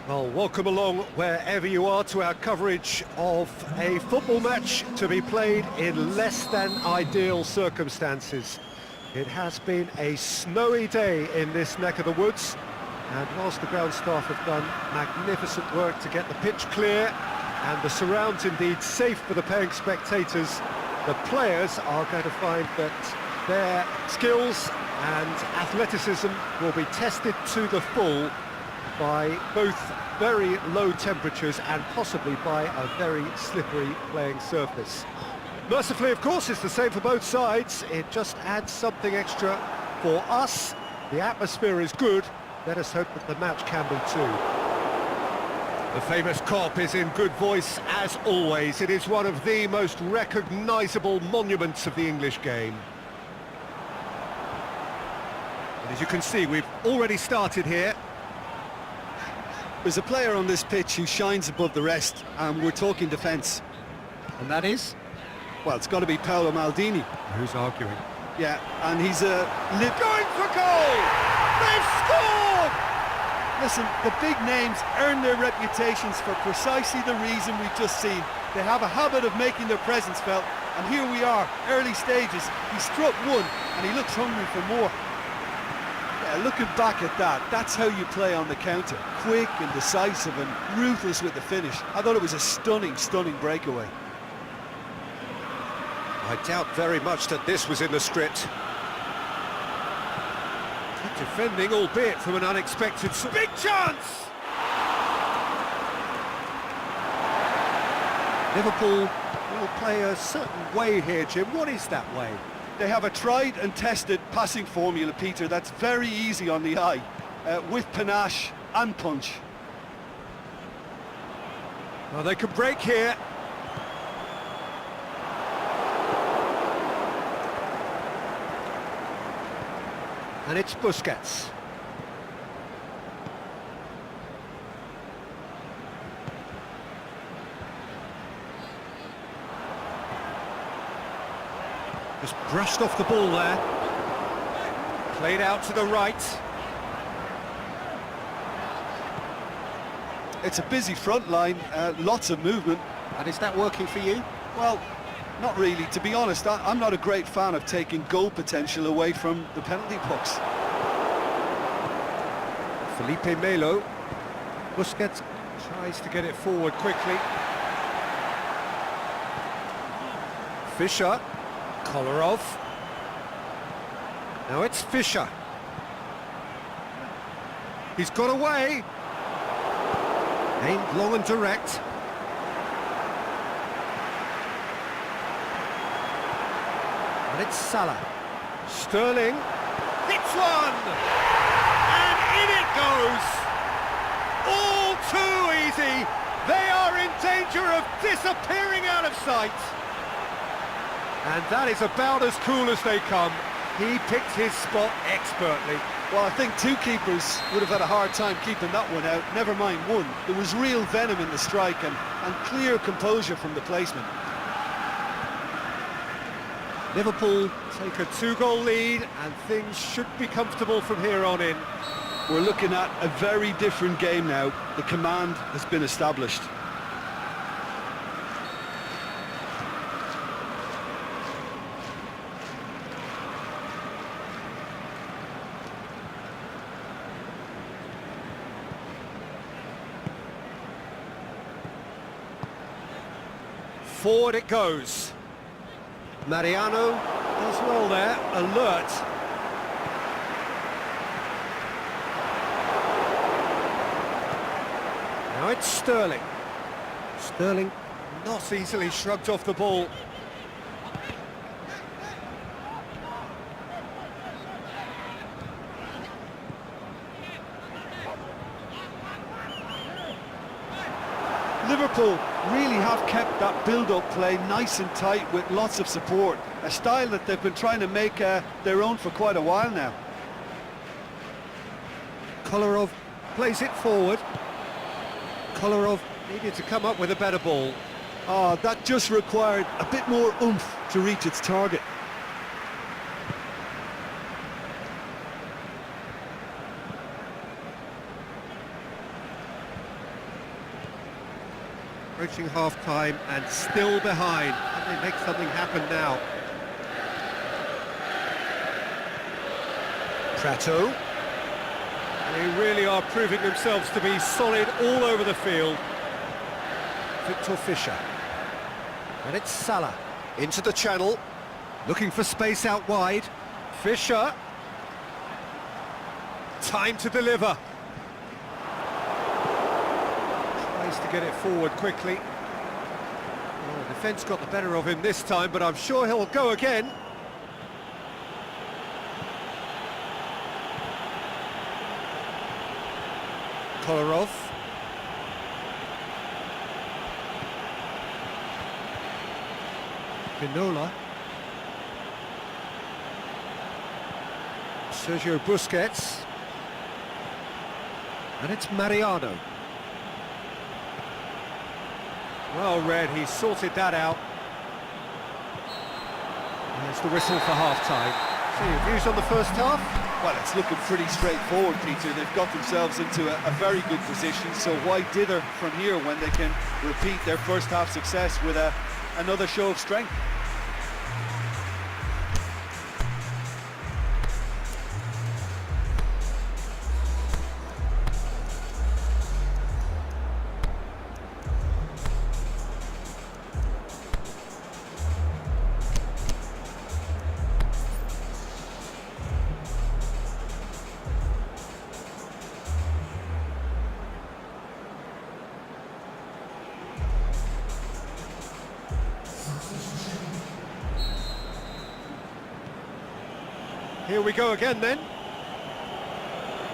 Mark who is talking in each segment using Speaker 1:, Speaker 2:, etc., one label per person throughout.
Speaker 1: Well, welcome along wherever you are to our coverage of a football match to be played in less than ideal circumstances. It has been a snowy day in this neck of the woods, and whilst the ground staff have done magnificent work to get the pitch clear and the surrounds indeed safe for the paying spectators, the players are going to find that their skills and athleticism will be tested to the full by both very low temperatures and possibly by a very slippery playing surface. Mercifully, of course, it's the same for both sides. It just adds something extra for us. The atmosphere is good. Let us hope that the match can be too. The famous Kop is in good voice as always. It is one of the most recognisable monuments of the English game. And as you can see, we've already started here.
Speaker 2: There's a player on this pitch who shines above the rest, and we're talking defence.
Speaker 1: And that is?
Speaker 2: Well, it's got to be Paolo Maldini.
Speaker 1: Who's arguing?
Speaker 2: Yeah, and he's
Speaker 1: going for goal! They've scored!
Speaker 2: Listen, the big names earn their reputations for precisely the reason we've just seen. They have a habit of making their presence felt, and here we are, early stages. He struck one, and he looks hungry for more. Yeah, looking back at that, that's how you play on the counter. Quick and decisive and ruthless with the finish. I thought it was a stunning, stunning breakaway.
Speaker 1: I doubt very much that this was in the script. Good defending, albeit from an unexpected... Big chance! Liverpool will play a certain way here, Jim. What is that way?
Speaker 2: They have a tried and tested passing formula, Peter, that's very easy on the eye, with panache and punch.
Speaker 1: Well, they can break here. And it's Busquets. Just brushed off the ball there. Played out to the right.
Speaker 2: It's a busy front line, lots of movement.
Speaker 1: And is that working for you?
Speaker 2: Well, not really. To be honest, I'm not a great fan of taking goal potential away from the penalty box.
Speaker 1: Felipe Melo. Busquets tries to get it forward quickly. Fischer. Kolarov. Now it's Fischer. He's got away. Aimed long and direct. And it's Salah. Sterling. Hits one! And in it goes! All too easy! They are in danger of disappearing out of sight! And that is about as cool as they come. He picked his spot expertly.
Speaker 2: Well, I think two keepers would have had a hard time keeping that one out, never mind one. There was real venom in the strike and clear composure from the placement.
Speaker 1: Liverpool take a two-goal lead and things should be comfortable from here on in.
Speaker 2: We're looking at a very different game now. The command has been established.
Speaker 1: Forward it goes. Mariano does well there, alert. Now it's Sterling. Sterling not easily shrugged off the ball.
Speaker 2: Liverpool really have kept that build-up play nice and tight with lots of support, a style that they've been trying to make their own for quite a while now.
Speaker 1: Kolarov plays it forward. Kolarov needed to come up with a better ball.
Speaker 2: Oh, that just required a bit more oomph to reach its target.
Speaker 1: Approaching half-time and still behind. Can they make something happen now? Prato. They really are proving themselves to be solid all over the field. Victor Fischer. And it's Salah. Into the channel. Looking for space out wide. Fischer. Time to deliver. Tries to get it forward quickly. Well, the defence got the better of him this time, but I'm sure he'll go again. Kolarov. Pinola. Sergio Busquets. And it's Mariano. Well read, he sorted that out. There's the whistle for half-time. So your views on the first half?
Speaker 2: Well, it's looking pretty straightforward, Peter. They've got themselves into a very good position, so why dither from here when they can repeat their first half success with another show of strength?
Speaker 1: Here we go again then.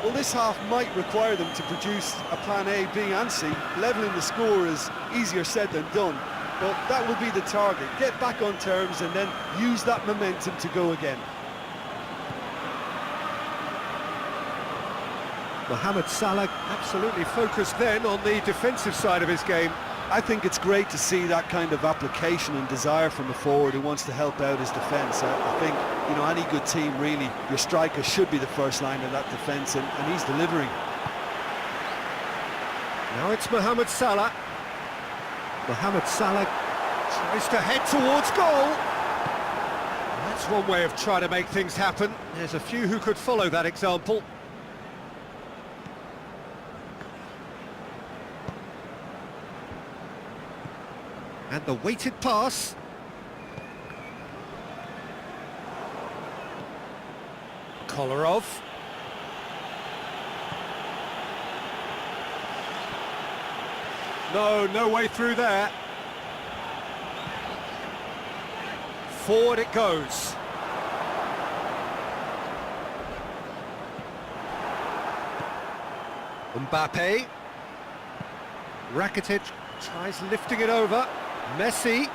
Speaker 2: Well, this half might require them to produce a plan A, B and C. Levelling the score is easier said than done, but that will be the target. Get back on terms and then use that momentum to go again.
Speaker 1: Mohamed Salah absolutely focused then on the defensive side of his game.
Speaker 2: I think it's great to see that kind of application and desire from a forward who wants to help out his defence. I think, you know, any good team really, your striker should be the first line of that defence, and he's delivering.
Speaker 1: Now it's Mohamed Salah. Mohamed Salah tries to head towards goal. That's one way of trying to make things happen. There's a few who could follow that example. And the weighted pass. Kolarov. No way through there. Forward it goes. Mbappe. Rakitic tries lifting it over. Messi.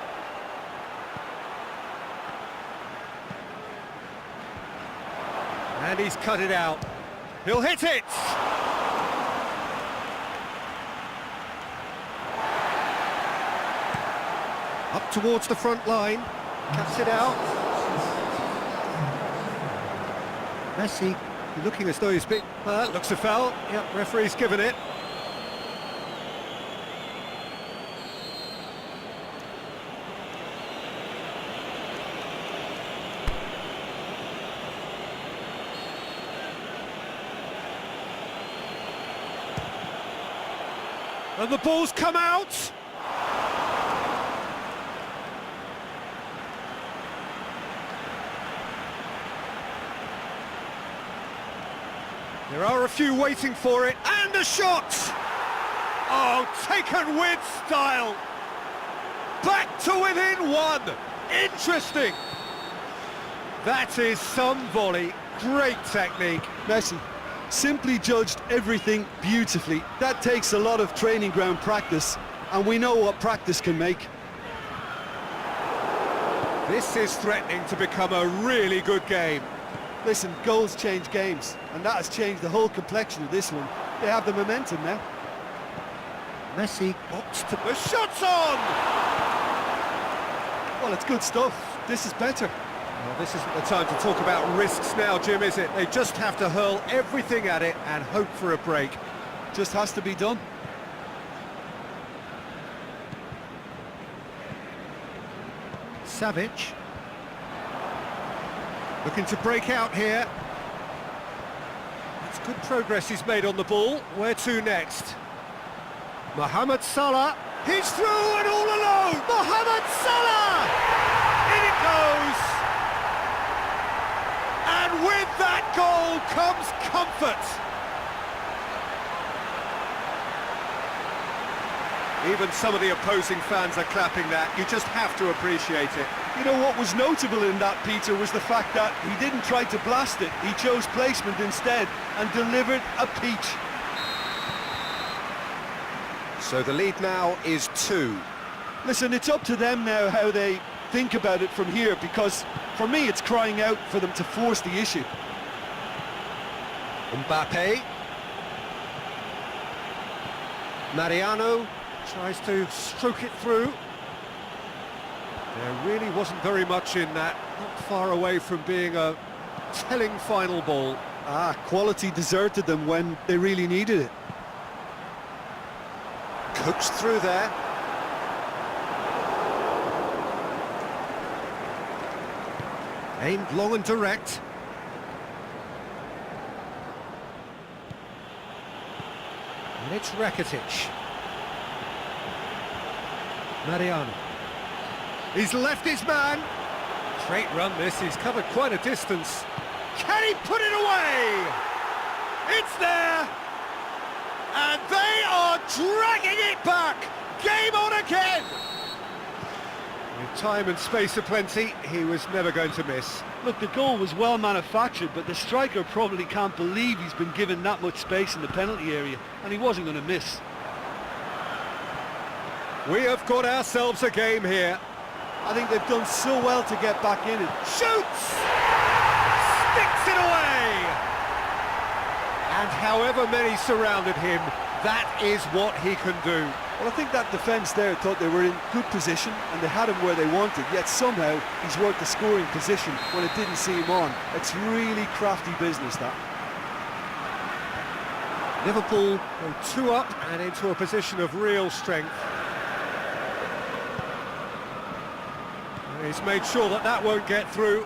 Speaker 1: And he's cut it out. He'll hit it! Up towards the front line. Cuts it out. Messi looking as though he's been... that looks a foul. Yep, referee's given it. And the ball's come out! There are a few waiting for it, and a shot! Oh, taken with style! Back to within one! Interesting! That is some volley, great technique.
Speaker 2: Messi simply judged everything beautifully. That takes a lot of training ground practice, and we know what practice can make.
Speaker 1: This is threatening to become a really good game.
Speaker 2: Listen, goals change games, and that has changed the whole complexion of this one. They have the momentum now.
Speaker 1: Messi box to the shot's on!
Speaker 2: Well, it's good stuff. This is better.
Speaker 1: Well, this isn't the time to talk about risks now, Jim, is it? They just have to hurl everything at it and hope for a break.
Speaker 2: Just has to be done.
Speaker 1: Savic. Looking to break out here. It's good progress he's made on the ball. Where to next? Mohamed Salah. He's through and all alone! Mohamed Salah! In it goes! And with that goal comes comfort. Even some of the opposing fans are clapping that. You just have to appreciate it.
Speaker 2: You know what was notable in that, Peter, was the fact that he didn't try to blast it. He chose placement instead and delivered a peach.
Speaker 1: So the lead now is 2.
Speaker 2: Listen, it's up to them now how they think about it from here, because for me it's crying out for them to force the issue.
Speaker 1: Mbappe. Mariano tries to stroke it through. There really wasn't very much in that, not far away from being a telling final ball.
Speaker 2: Quality deserted them when they really needed it.
Speaker 1: Cooks through there. Aimed long and direct. And it's Rakitic. Mariano. He's left his man. Great run this, he's covered quite a distance. Can he put it away? It's there! And they are dragging it back! Game on again! With time and space aplenty, he was never going to miss.
Speaker 2: Look, the goal was well manufactured, but the striker probably can't believe he's been given that much space in the penalty area, and he wasn't going to miss.
Speaker 1: We have got ourselves a game here.
Speaker 2: I think they've done so well to get back in it.
Speaker 1: Shoots! Sticks it away! And however many surrounded him, that is what he can do.
Speaker 2: Well, I think that defence there thought they were in good position and they had him where they wanted, yet somehow he's worked the scoring position when it didn't see him on. It's really crafty business, that.
Speaker 1: Liverpool go 2 up and into a position of real strength. And he's made sure that that won't get through.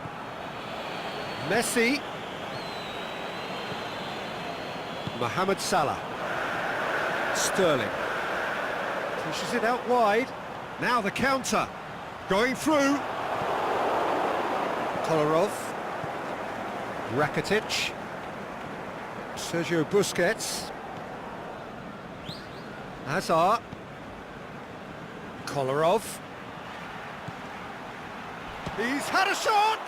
Speaker 1: Messi. Mohamed Salah. Sterling. Pushes it out wide. Now the counter. Going through. Kolarov. Rakitic. Sergio Busquets. Hazard. Kolarov. He's had a shot!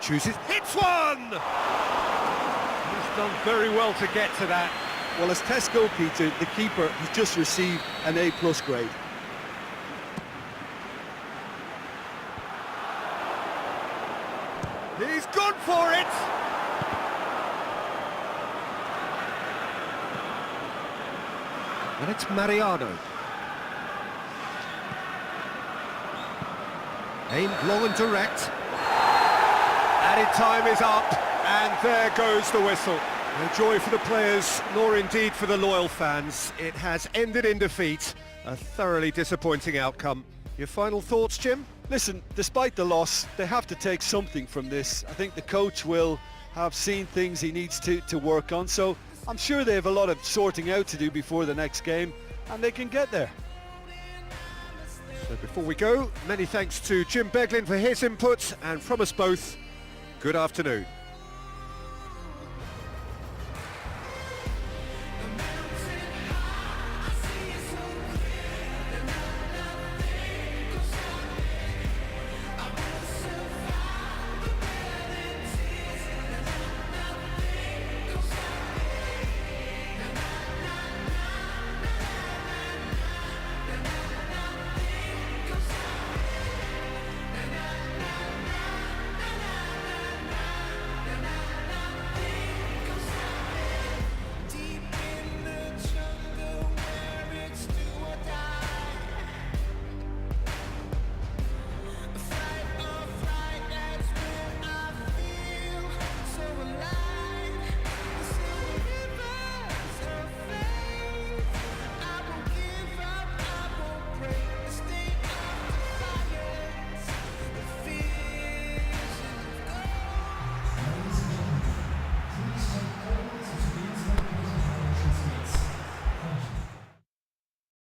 Speaker 1: Chooses, hits one! He's done very well to get to that.
Speaker 2: Well, as Tesco, Peter, the keeper, has just received an A+ grade.
Speaker 1: He's gone for it! And it's Mariano. Aimed long and direct. Added time is up, and there goes the whistle. No joy for the players, nor indeed for the loyal fans. It has ended in defeat. A thoroughly disappointing outcome. Your final thoughts, Jim?
Speaker 2: Listen, despite the loss, they have to take something from this. I think the coach will have seen things he needs to work on, so I'm sure they have a lot of sorting out to do before the next game, and they can get there.
Speaker 1: So before we go, many thanks to Jim Beglin for his input, and from us both, good afternoon.